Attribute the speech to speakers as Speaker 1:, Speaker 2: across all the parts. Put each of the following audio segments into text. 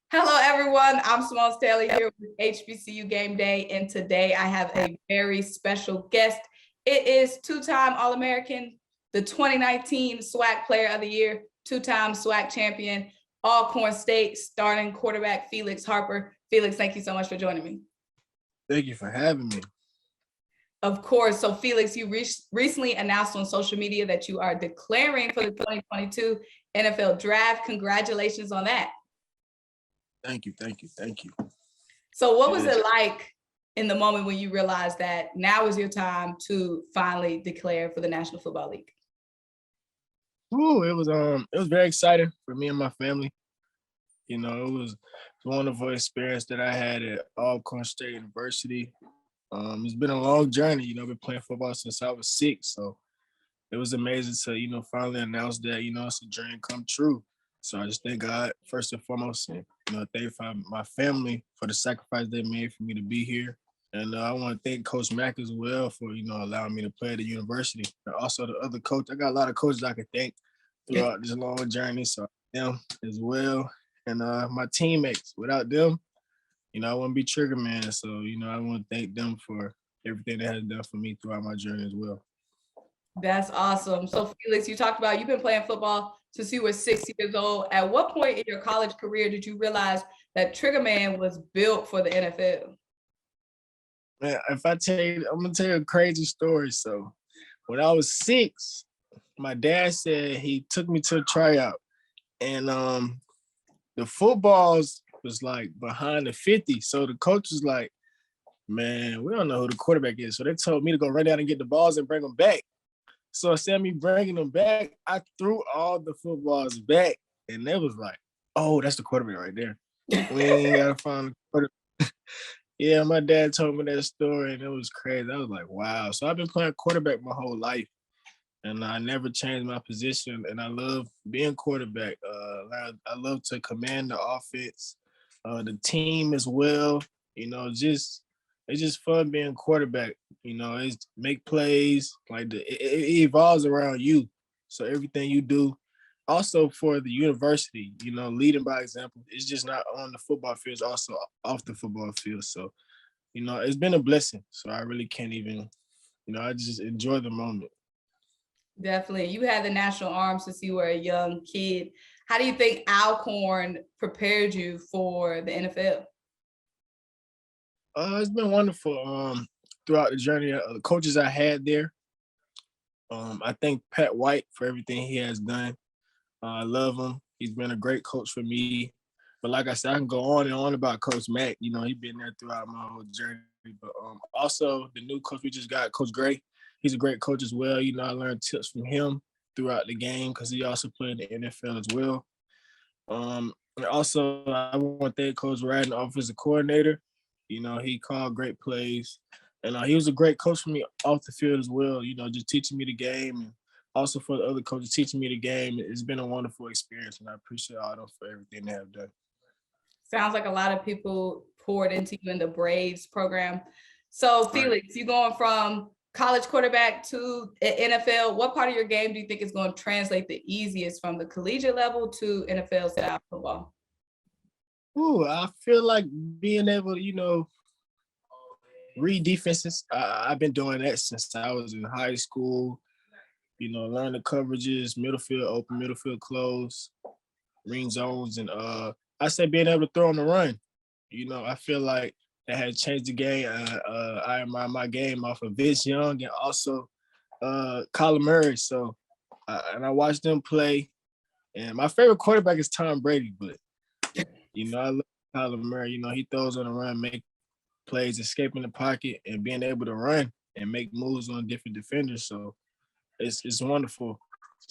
Speaker 1: Hello, everyone. I'm Symone Stanley here with HBCU Game Day, and today I have a very special guest. It is two-time All-American, the 2019 SWAC Player of the Year, two-time SWAC champion, Alcorn State starting quarterback Felix Harper. Felix, thank you so much for joining me.
Speaker 2: Thank you for having me.
Speaker 1: Of course. So, Felix, you recently announced on social media that you are declaring for the 2022 NFL Draft. Congratulations on that.
Speaker 2: Thank you.
Speaker 1: So what was it like in the moment when you realized that now is your time to finally declare for the National Football League?
Speaker 2: It was very exciting for me and my family. You know, it was a wonderful experience that I had at Alcorn State University. It's been a long journey. You know, I've been playing football since I was 6, so it was amazing to finally announce that it's a dream come true. So I just thank God first and foremost, and thank my family for the sacrifice they made for me to be here. And I want to thank Coach Mack as well for allowing me to play at the university. And also the other coach. I got a lot of coaches I can thank throughout this long journey. So them as well, and my teammates. Without them, I wouldn't be Trigger Man. So I want to thank them for everything they have done for me throughout my journey as well.
Speaker 1: That's awesome. So Felix, you talked about you've been playing football since you were 6 years old. At what point in your college career did you realize that Trigger Man was built for the NFL?
Speaker 2: Man, I'm gonna tell you a crazy story. So when I was 6, my dad said he took me to a tryout, and the footballs was like behind the 50. So the coach was like, man, we don't know who the quarterback is. So they told me to go run down and get the balls and bring them back. So instead of me bringing them back, I threw all the footballs back, and they was like, oh, that's the quarterback right there. We ain't got to find the quarterback. Yeah, my dad told me that story, and it was crazy. I was like, wow. So I've been playing quarterback my whole life, and I never changed my position, and I love being quarterback. I love to command the offense, the team as well. It's just fun being quarterback. It's make plays, like it evolves around you. So everything you do, also for the university, leading by example. It's just not on the football field, it's also off the football field. So, it's been a blessing. So I really can't even, I just enjoy the moment.
Speaker 1: Definitely. You had the national arm since you were a young kid. How do you think Alcorn prepared you for the NFL?
Speaker 2: It's been wonderful throughout the journey. The coaches I had there. I thank Pat White for everything he has done. I love him. He's been a great coach for me. But like I said, I can go on and on about Coach Mack. He's been there throughout my whole journey. But also the new coach we just got, Coach Gray. He's a great coach as well. I learned tips from him throughout the game because he also played in the NFL as well. And also, I want to thank Coach Radden, offensive coordinator. He called great plays. And he was a great coach for me off the field as well, just teaching me the game. And also for the other coaches teaching me the game. It's been a wonderful experience, and I appreciate all of them for everything they have done.
Speaker 1: Sounds like a lot of people poured into you in the Braves program. So Felix, you going from college quarterback to NFL. What part of your game do you think is going to translate the easiest from the collegiate level to NFL style football?
Speaker 2: I feel like being able to, read defenses. I've been doing that since I was in high school. Learn the coverages, middle field open, middle field close, ring zones, and I say being able to throw on the run. I feel like that has changed the game. I admire my game off of Vince Young and also Kyler Murray. So, and I watched them play. And my favorite quarterback is Tom Brady, but I love Kyler Murray. He throws on the run, make plays, escaping the pocket, and being able to run and make moves on different defenders. So it's wonderful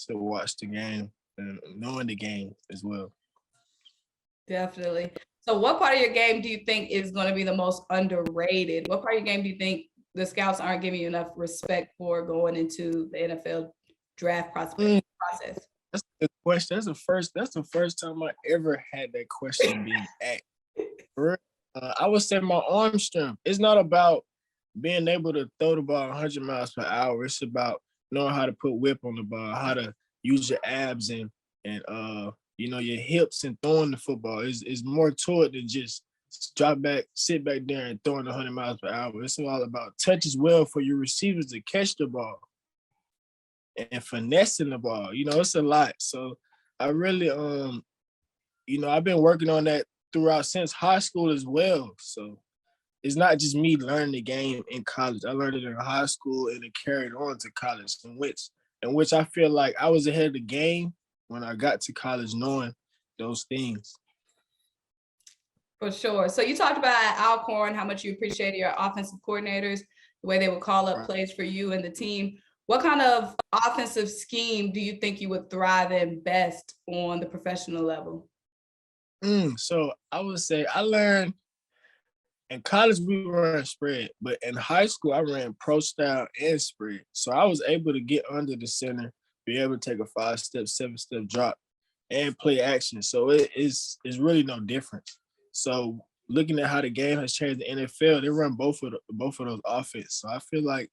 Speaker 2: to watch the game and knowing the game as well.
Speaker 1: Definitely. So what part of your game do you think is going to be the most underrated? What part of your game do you think the scouts aren't giving you enough respect for going into the NFL draft process?
Speaker 2: That's a good question. That's the first time I ever had that question being asked. I would say my arm strength. It's not about being able to throw the ball 100 miles per hour. It's about knowing how to put whip on the ball, how to use your abs and your hips and throwing the football. It's more to it than just drop back, sit back there and throwing 100 miles per hour. It's all about touch as well for your receivers to catch the ball and finessing the ball. It's a lot. So I really, I've been working on that throughout since high school as well. So it's not just me learning the game in college. I learned it in high school and it carried on to college, in which I feel like I was ahead of the game when I got to college knowing those things.
Speaker 1: For sure. So you talked about at Alcorn how much you appreciated your offensive coordinators, the way they would call up plays for you and the team. What kind of offensive scheme do you think you would thrive in best on the professional level?
Speaker 2: So I would say I learned in college we ran spread, but in high school I ran pro style and spread. So I was able to get under the center, be able to take a 5-step, 7-step drop, and play action. So it's really no different. So looking at how the game has changed in the NFL, they run both of those offense. So I feel like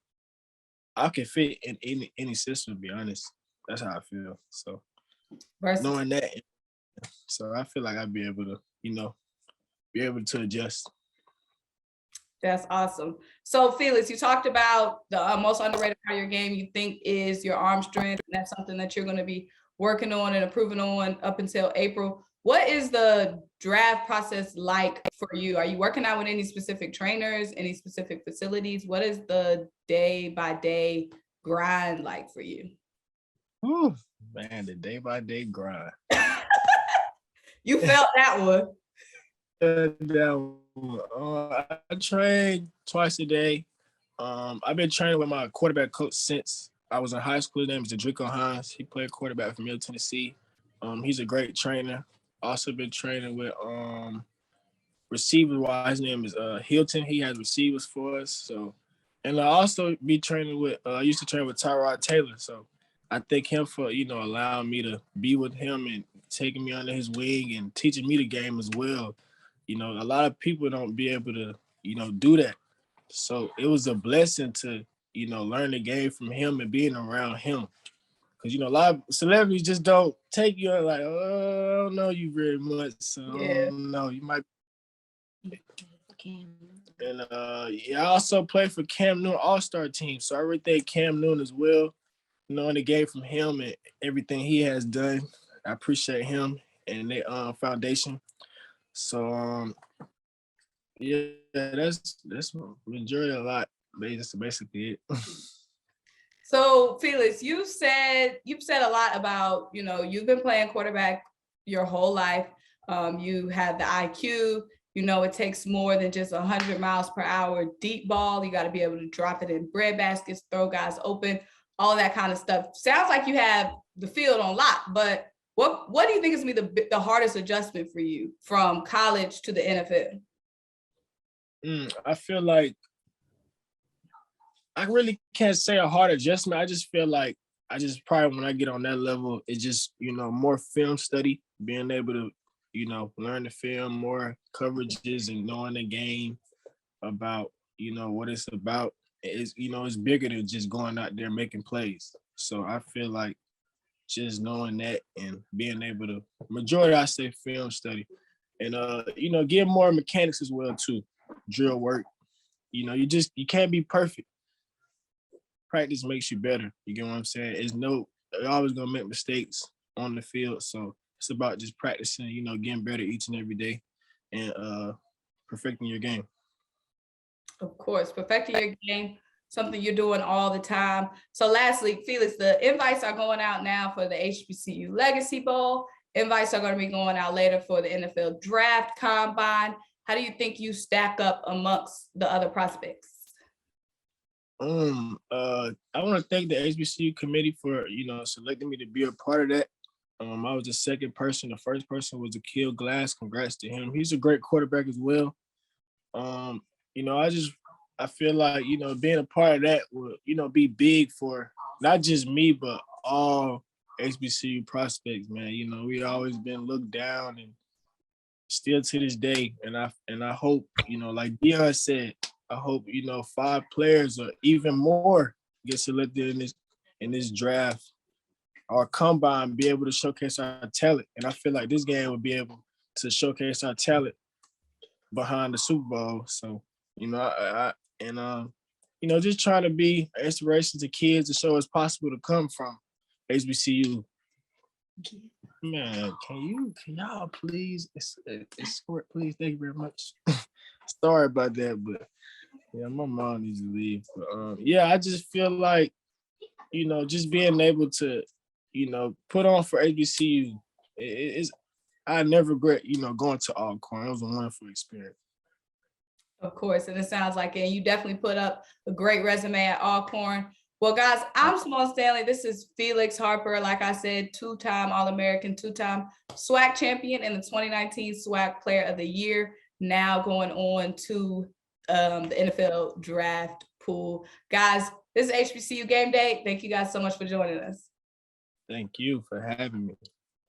Speaker 2: I can fit in any system. To be honest, that's how I feel. So knowing that, so I feel like I'd be able to, be able to adjust.
Speaker 1: That's awesome. So Felix, you talked about the most underrated part of your game you think is your arm strength. And that's something that you're going to be working on and improving on up until April. What is the draft process like for you? Are you working out with any specific trainers, any specific facilities? What is the day-by-day grind like for you?
Speaker 2: Ooh, man, the day-by-day grind.
Speaker 1: You felt that one.
Speaker 2: I train twice a day. I've been training with my quarterback coach since I was in high school. His name is Drico Hines. He played quarterback for Middle Tennessee. He's a great trainer. Also been training with receivers. His name is Hilton. He has receivers for us. So, and I also be training with. I used to train with Tyrod Taylor. So, I thank him for allowing me to be with him and taking me under his wing and teaching me the game as well. A lot of people don't be able to do that. So it was a blessing to learn the game from him and being around him. Because, a lot of celebrities just don't take you like, oh, I don't know you very much. So,
Speaker 1: yeah.
Speaker 2: No, you might. And, I also played for Cam Newton All-Star team. So I really thank Cam Newton as well, knowing the game from him and everything he has done. I appreciate him and their foundation. So, yeah, that's majority a lot. That's basically it.
Speaker 1: So Felix, you've said a lot about, you've been playing quarterback your whole life. You have the IQ, it takes more than just 100 miles per hour deep ball. You got to be able to drop it in bread baskets, throw guys open, all that kind of stuff. Sounds like you have the field on lock, but what do you think is going to be the hardest adjustment for you from college to the NFL?
Speaker 2: I feel like I really can't say a hard adjustment. I just feel like probably when I get on that level, it's just, more film study, being able to, learn the film, more coverages and knowing the game about, what it's about. It's bigger than just going out there making plays. So I feel like just knowing that and being able to, majority I say film study and, get more mechanics as well too, drill work. You can't be perfect. Practice makes you better. You get what I'm saying? You're always gonna make mistakes on the field. So it's about just practicing, getting better each and every day and perfecting your game.
Speaker 1: Of course, perfecting your game, something you're doing all the time. So lastly, Felix, the invites are going out now for the HBCU Legacy Bowl. Invites are going to be going out later for the NFL Draft Combine. How do you think you stack up amongst the other prospects?
Speaker 2: I want to thank the HBCU committee for, selecting me to be a part of that. I was the second person. The first person was Akil Glass. Congrats to him. He's a great quarterback as well. I feel like, being a part of that will, be big for not just me, but all HBCU prospects, man. We always been looked down and still to this day. And I hope, like Dion said, I hope 5 players or even more get selected in this draft. our combine be able to showcase our talent. And I feel like this game would be able to showcase our talent behind the Super Bowl. So, you know, you know, just trying to be an inspiration to kids to show it's possible to come from HBCU. Man, can y'all please, escort, please, thank you very much. Sorry about that, but yeah, my mom needs to leave. But yeah, I just feel like, you know, just being able to, you know, put on for HBCU, I never regret, you know, going to Alcorn. It was a wonderful experience.
Speaker 1: Of course, and it sounds like it. And you definitely put up a great resume at Alcorn. Well, guys, I'm Symone Stanley. This is Felix Harper. Like I said, two-time All-American, two-time SWAC champion and the 2019 SWAC Player of the Year. Now going on to the NFL draft pool. Guys, this is HBCU Game Day. Thank you guys so much for joining us.
Speaker 2: Thank you for having me.